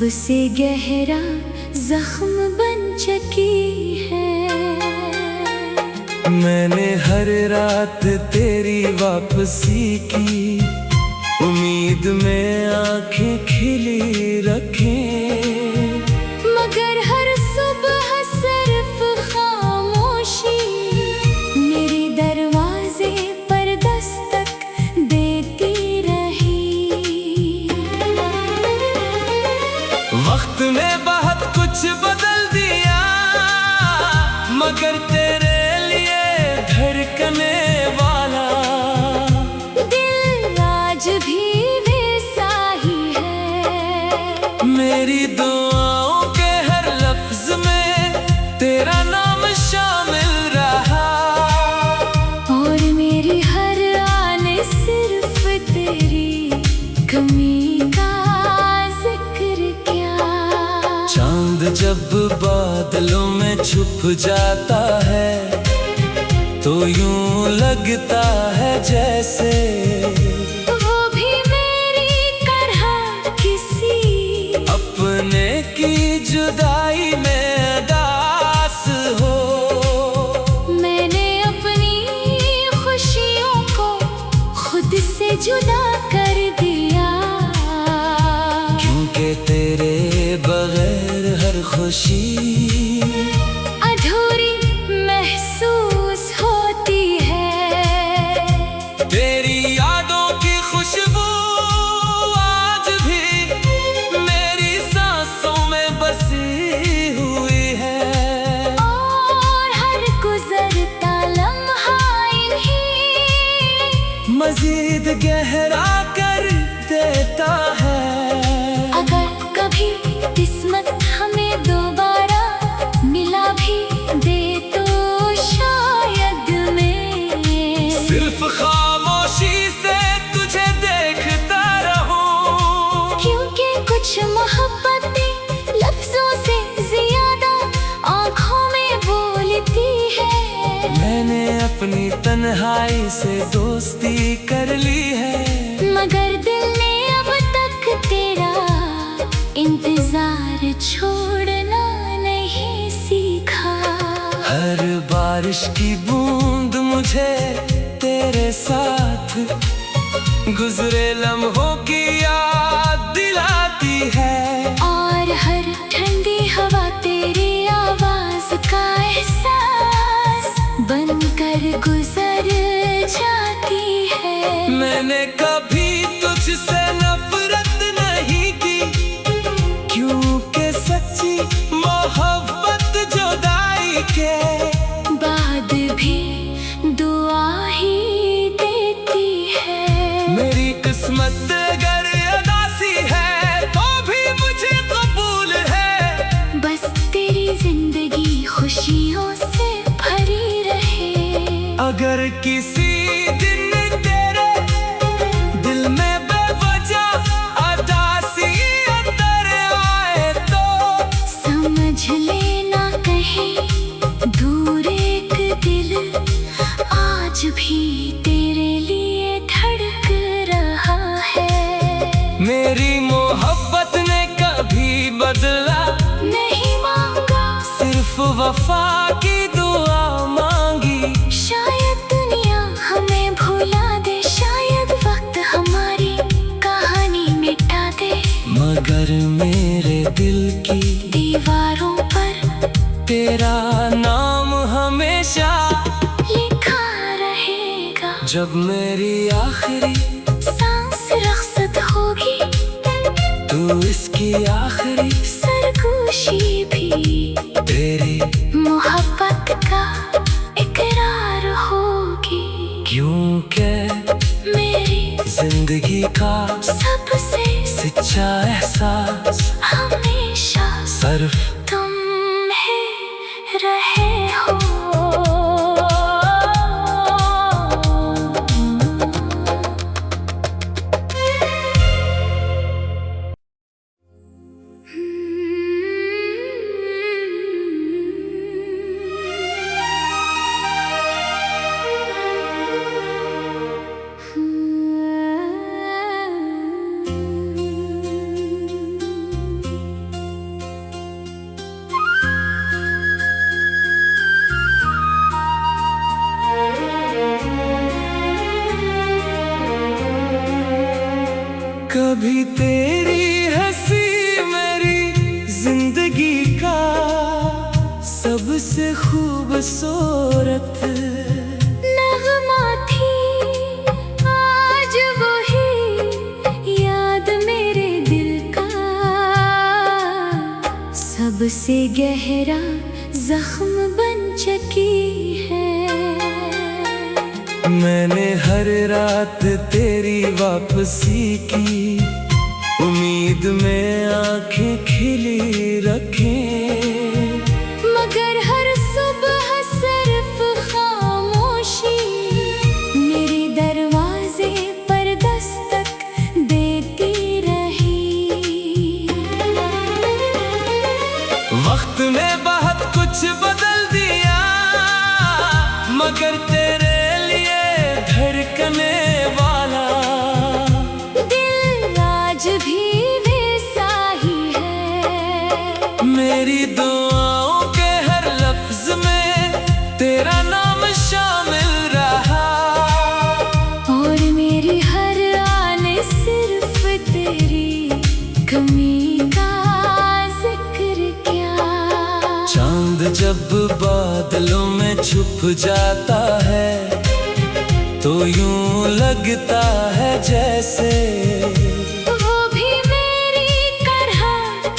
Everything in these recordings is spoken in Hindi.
से गहरा जख्म बन चुकी है। मैंने हर रात तेरी वापसी की उम्मीद में आंखें खिली रखें, मगर हर सुबह सिर्फ खामोशी मेरे दरवाजे पर दस्तक देती रही। वक्त ने बहुत कुछ बदल दिया, मगर तेरे लिए धड़कने वाला दिल आज भी वैसा ही है। मेरी दुआओं के हर लफ्ज में तेरा नाम शामिल रहा, और मेरी हर आने सिर्फ तेरी कमी का जिक्र क्या। चांद जब बादलों में छुप जाता है तो यूं लगता है जैसे वो भी मेरी तरह किसी अपने की जुदाई में उदास हो। मैंने अपनी खुशियों को खुद से जुदा कर दिया, क्योंकि तेरे बगैर हर खुशी अधूरी महसूस होती है। तेरी यादों की खुशबू आज भी मेरी सांसों में बसी हुई है, और हर गुजरता लम्हा इन्हीं मजीद गहरा कर देता है। अगर कभी किस्मत हमें दोबारा मिला भी दे तो शायद मैं सिर्फ खामोशी से तुझे देखता रहूं, क्योंकि कुछ मोहब्बतें लफ्जों से ज्यादा आँखों में बोलती है। मैंने अपनी तन्हाई से दोस्ती कर ली है, मगर दिल ने अब तक तेरा इंतजार छोड़ना नहीं सीखा। हर बारिश की बूंद मुझे तेरे साथ गुजरे लम्हों की याद दिलाती है, और हर ठंडी हवा तेरी आवाज का एहसास बनकर गुजर जाती है। मैंने कभी तुझसे नफरत नहीं की, क्योंकि सच्ची मोहब्बत जुदाई के बाद भी दुआ ही देती है। मेरी किस्मत अगर उदासी है तो भी मुझे कबूल है, बस तेरी जिंदगी खुशियों से भरी रहे। अगर किसी दिन तेरे दिल में बेवजह उदासी अंदर आए तो समझ लेना कहीं दूर एक दिल आज भी तेरे लिए धड़क रहा है। मेरी मोहब्बत ने कभी बदला नहीं मांगा, सिर्फ वफा की दुआ मांगी। शायद दुनिया हमें भुला दे, शायद वक्त हमारी कहानी मिटा दे, मगर मेरे दिल की दीवारों पर तेरा नाम हमेशा लिखा रहेगा। जब मेरी आखिरी सांस रख्सत होगी तू इसकी आखिरी सरगोशी भी तेरी मोहब्बत का इकरार होगी, क्योंकि मेरी जिंदगी का सबसे सच्चा एहसास हमेशा सिर्फ तुम ही रहे हो। कभी तेरी हंसी मेरी जिंदगी का सबसे खूबसूरत नगमा थी आज वही याद मेरे दिल का सबसे गहरा जख्म बन चुकी है। मैंने हर रात तेरी वापसी की उम्मीद में आंखें खिली रखे, मगर हर सुबह सिर्फ खामोशी मेरे दरवाजे पर दस्तक देती रही। वक्त ने बहुत कुछ बदल दिया मगर तेरे लिए धड़कने वाला दिल आज भी वैसा ही है। मेरी दुआओं के हर लफ्ज में तेरा नाम शामिल रहा, और मेरी हर आने सिर्फ तेरी कमी का जिक्र क्या। चांद जब बादलों में छुप जाता है तो यूं लगता है जैसे वो भी मेरी तरह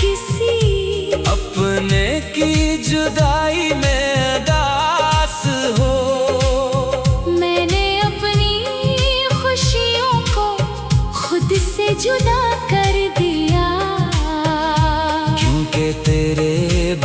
किसी अपने की जुदाई में उदास हो। मैंने अपनी खुशियों को खुद से जुदा कर दिया, क्योंकि तेरे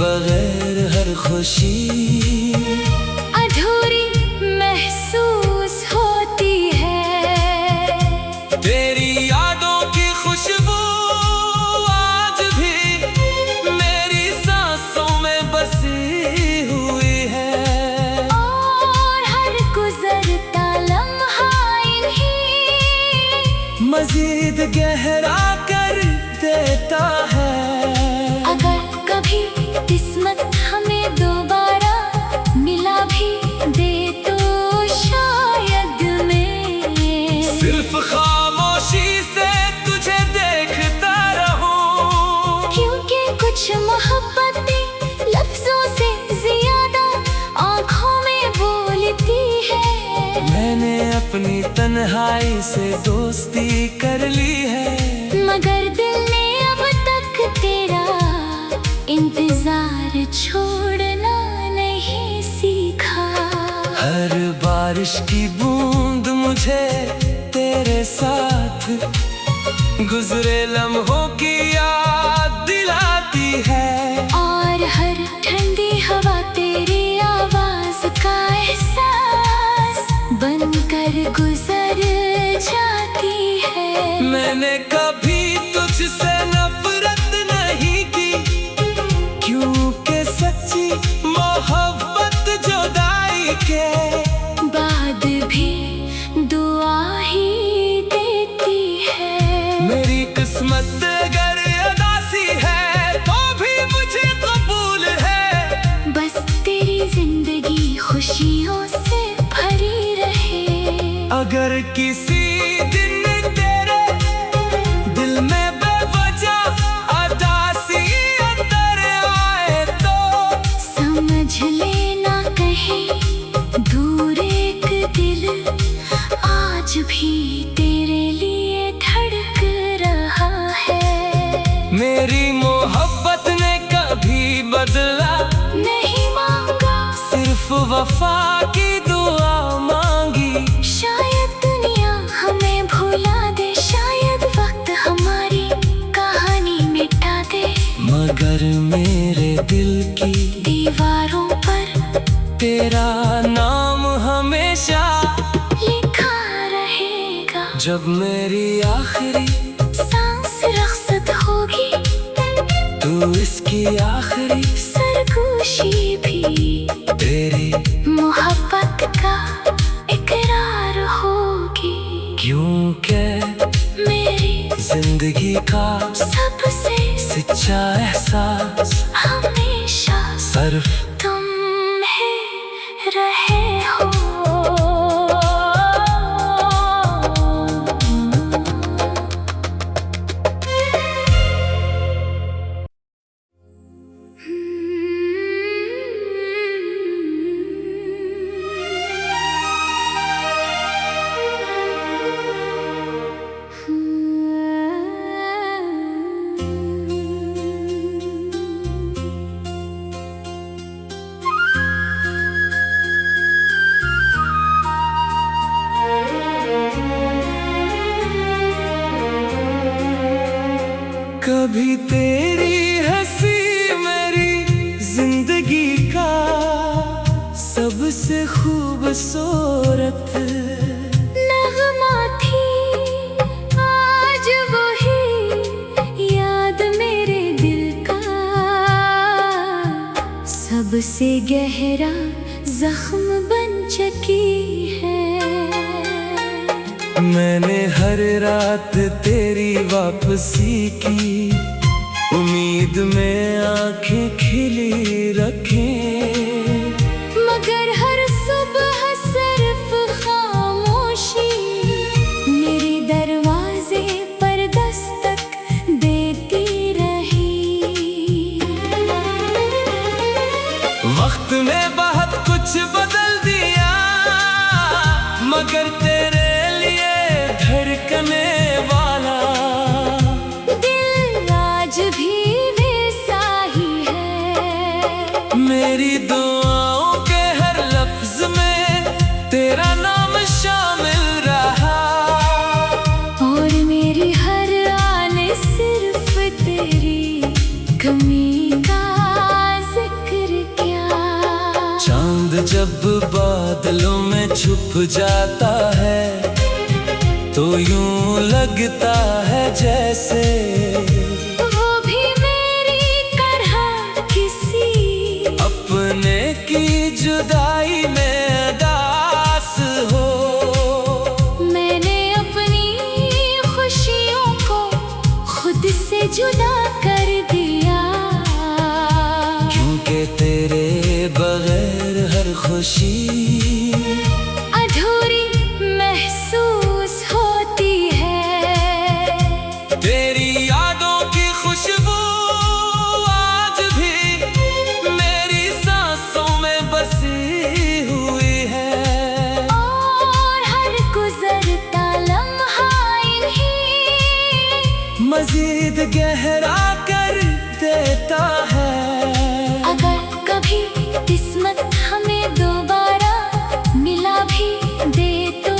बगैर हर खुशी अधूरी महसूस होती है। तेरी यादों की खुशबू आज भी मेरी सांसों में बसी हुई है, और हर गुजरता लम्हा इन्हीं मजीद गहरा कर देता है। अगर कभी किस्मत हमें दोबारा मिला भी दे तो शायद मैं सिर्फ खामोशी से तुझे देखता रहूं, क्योंकि कुछ मोहब्बतें लफ्जों से ज्यादा आँखों में बोलती है। मैंने अपनी तन्हाई से दोस्ती कर ली है, मगर दिल ने अब तक तेरा इंतजार छोड़ना नहीं सीखा। हर बारिश की बूंद मुझे तेरे साथ गुजरे लम्हों की याद दिलाती है, और हर ठंडी हवा तेरी आवाज का एहसास बनकर गुजर जाती है। मैंने कभी तुझसे नफरत नहीं की, क्योंकि सच्ची मोहब्बत जुदाई के बाद भी दुआ ही देती है। मेरी किस्मत अगर उदासी है तो भी मुझे कबूल है, बस तेरी जिंदगी खुशियों से भरी रहे। अगर किसी दिन तेरे दिल में बेवजह उदासी अंदर आए तो समझ लेना कहीं दूर एक दिल आज भी तेरे लिए धड़क रहा है। मेरी मोहब्बत ने कभी बदला नहीं मांगा, सिर्फ वफा की दुआ मांगी। शायद दुनिया हमें भुला दे, शायद वक्त हमारी कहानी मिटा दे, मगर मेरे दिल की दीवारों पर तेरा नाम हमेशा लिखा रहेगा। जब मेरी आखिरी सांस रख्सत होगी तू इसकी आखिरी सरगोशी भी तेरी मोहब्बत का इकरार होगी, क्योंकि मेरी जिंदगी का सबसे सच्चा एहसास हमेशा सिर्फ तुम ही रहे हो। कभी तेरी हंसी मेरी जिंदगी का सबसे खूबसूरत नगमा थी आज वही याद मेरे दिल का सबसे गहरा जख्म बन चुकी है। मैंने हर रात तेरी वापसी की उम्मीद में आंखें खिली रखें, मगर हर सुबह सिर्फ खामोशी मेरे दरवाजे पर दस्तक देती रही। वक्त ने बहुत कुछ बदल दिया मगर तेरे लिए धड़कने वाला दिल आज भी वैसा ही है। मेरी दुआओं के हर लफ्ज में तेरा नाम शामिल रहा और मेरी हर आने सिर्फ तेरी कमी का जिक्र क्या। चांद जब बादलों में छुप जाता है तो यूं लगता है जैसे वो भी मेरी तरह किसी अपने की जुदाई में उदास हो। मैंने अपनी खुशियों को खुद से जुदा कर दिया क्योंकि तेरे बगैर हर खुशी अधूरी महसूस होती है। तेरी यादों की खुशबू आज भी मेरी सांसों में बसी हुई है और हर गुजरता लम्हा इन्हीं मजीद गहरा कर देता है। अगर कभी किस्मत हमें दोबारा मिला भी दे तो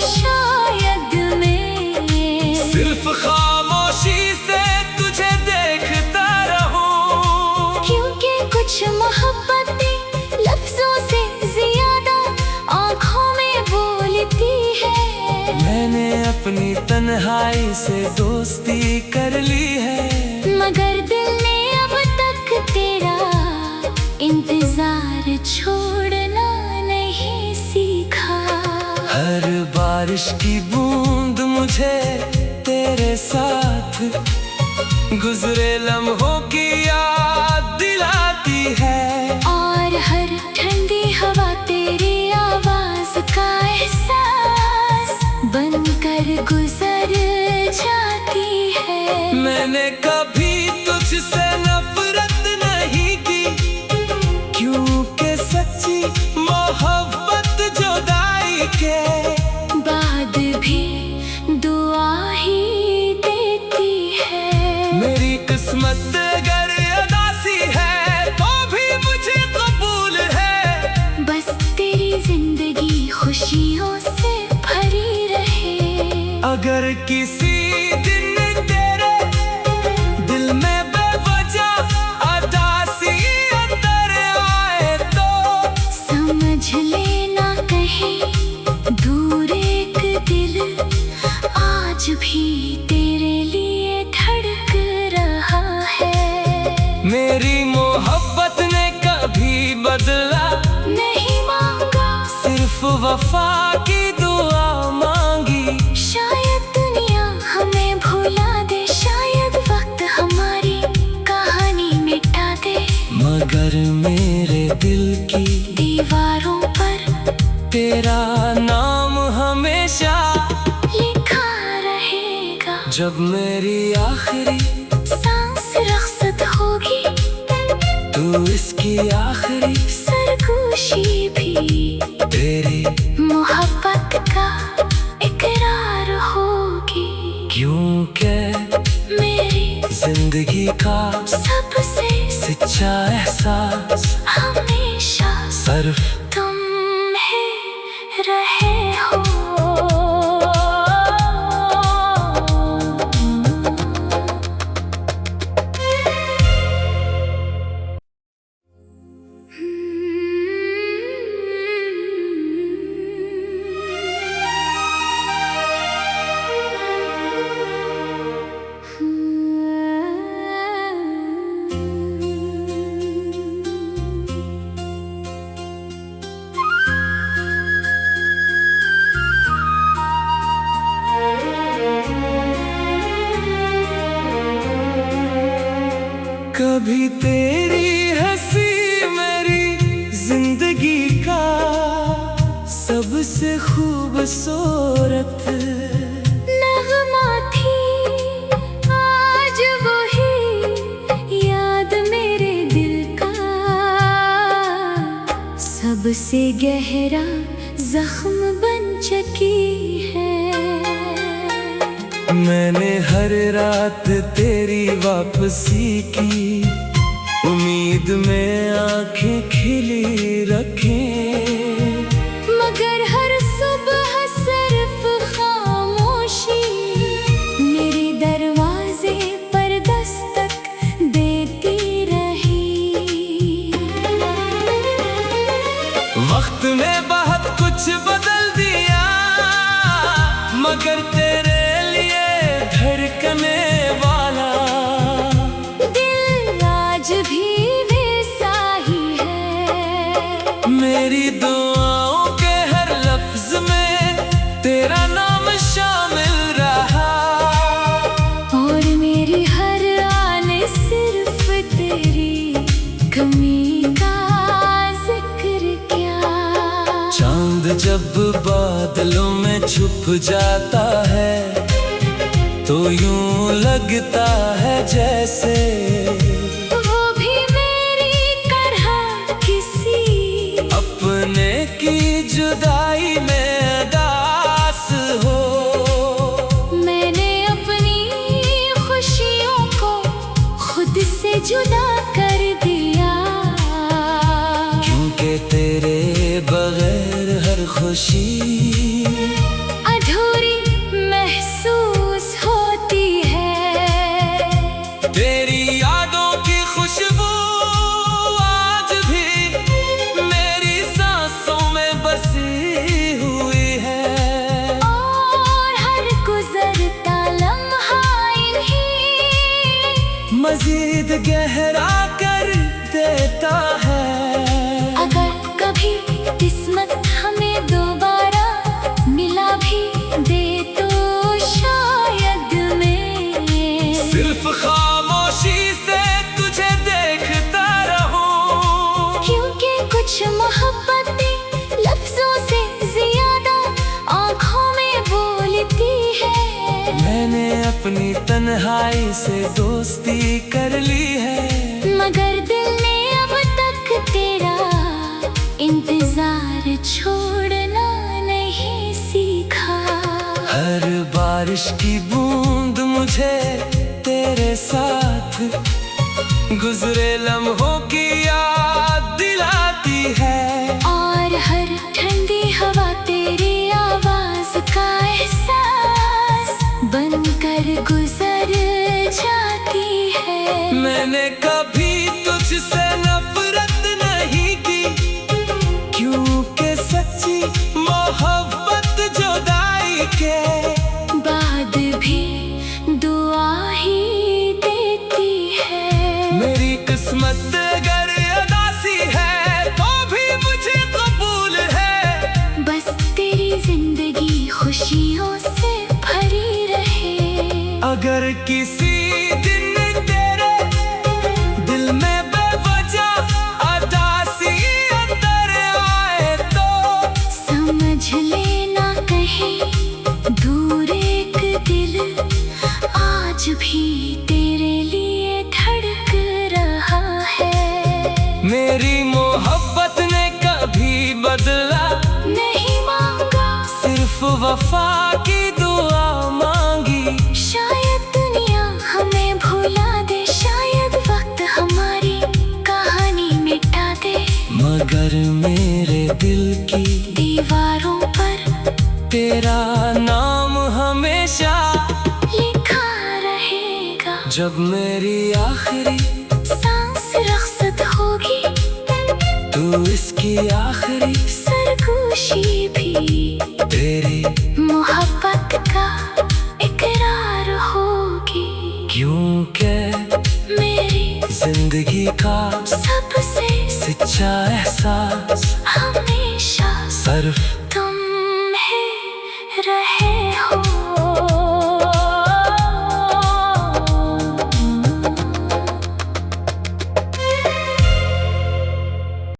शायद मैं सिर्फ खामोशी से तुझे देखता रहूं क्योंकि कुछ मोहब्बतें लफ्जों से ज्यादा आँखों में बोलती है। मैंने अपनी तन्हाई से दोस्ती कर ली है मगर दिल ने अब तक तेरा इंतजार छोड़ना नहीं सीखा। हर बारिश की बूंद मुझे तेरे साथ गुजरे लम्हों की याद दिलाती है और हर ठंडी हवा तेरी आवाज का एहसास बनकर गुजर जाती है। मैंने कभी तुझसे नफरत नहीं की क्योंकि सच्ची मोहब्बत जुदाई के बाद भी दुआ ही देती है। मेरी किस्मत अगर उदासी है तो भी मुझे कबूल है बस तेरी जिंदगी खुशियों से भरी रहे। अगर किसी दिन तेरे दिल में बेवजह उदासी अंदर आए तो समझ लेना कहीं दूर एक दिल आज भी तेरे लिए धड़क रहा है। मेरी मोहब्बत ने कभी बदला नहीं मांगा सिर्फ वफा की दुआ मांगी। शायद दुनिया हमें भुला दे, शायद वक्त हमारी कहानी मिटा दे, मगर मेरे दिल की दीवारों पर तेरा नाम हमेशा लिखा रहेगा। जब मेरी आखिरी सांस रख्सत होगी तू इसकी आखिरी सरगोशी भी तेरी मोहब्बत का इकरार होगी क्योंकि मेरी जिंदगी का सबसे सच्चा एहसास हमेशा सिर्फ तुम ही रहे हो। कभी तेरी हंसी मेरी जिंदगी का सबसे खूबसूरत नगमा थी, आज वही याद मेरे दिल का सबसे गहरा जख्म बन चुकी है। मैंने हर रात तेरी वापसी की उम्मीद में आंखें खिली रखें, मगर हर सुबह सिर्फ खामोशी मेरे दरवाजे पर दस्तक देती रही। वक्त ने बहुत कुछ बदल दिया, मगर तेरे लिए धड़कने वाला दिल आज भी वैसा ही है। मेरी दुआओं के हर लफ्ज में तेरा नाम शामिल रहा, और मेरी हर आने सिर्फ तेरी कमी का जिक्र क्या। चांद जब बादलों में छुप जाता है तो यूं लगता है जैसे वो भी मेरी तरह किसी अपने की जुदाई में उदास हो। मैंने अपनी खुशियों को खुद से जुदा कर दिया, क्योंकि तेरे बगैर हर खुशी अधूरी महसूस होती है। तेरी यादों की खुशबू आज भी मेरी सांसों में बसी हुई है, और हर गुजरता लम्हा इन्हीं मजीद गहरा कर देता है। अगर कभी किस्मत हमें दोबारा मिला भी दे तो शायद मैं सिर्फ खामोशी से तुझे देखता रहूं, क्योंकि कुछ मोहब्बतें लफ्जों से ज्यादा आँखों में बोलती है। मैंने अपनी तन्हाई से दोस्ती कर ली है, मगर दिल ने अब तक तेरा इंतजार छोड़ना नहीं सीखा। हर बारिश की बूंद मुझे तेरे साथ गुजरे लम्हों की याद दिलाती है, और हर ठंडी हवा तेरी आवाज का एहसास बनकर गुजर जाती है। मैंने कभी तुझसे नफरत नहीं की, क्योंकि सच्ची मोहब्बत जुदाई के बाद भी दुआ ही देती है। मेरी किस्मत अगर उदासी है तो भी मुझे कबूल है, बस तेरी जिंदगी खुशियों से भरी रहे। अगर किसी दिन तेरे दिल में बेवजह उदासी अंदर आए तो समझ लेना कहीं दूर एक दिल आज भी तेरे लिए धड़क रहा है। मेरी मोहब्बत ने कभी बदला नहीं मांगा, सिर्फ वफा की दुआ मांगी। शायद दुनिया हमें भुला दे, शायद वक्त हमारी कहानी मिटा दे, मगर मेरे दिल की दीवारों पर तेरा नाम हमेशा लिखा रहेगा। जब मेरी आखिरी सांस रख्सत होगी तो इसकी आखिरी सरगोशी भी तेरी मोहब्बत का इकरार होगी, क्योंकि मेरी जिंदगी का सबसे सच्चा एहसास हमेशा सिर्फ तुम ही रहे।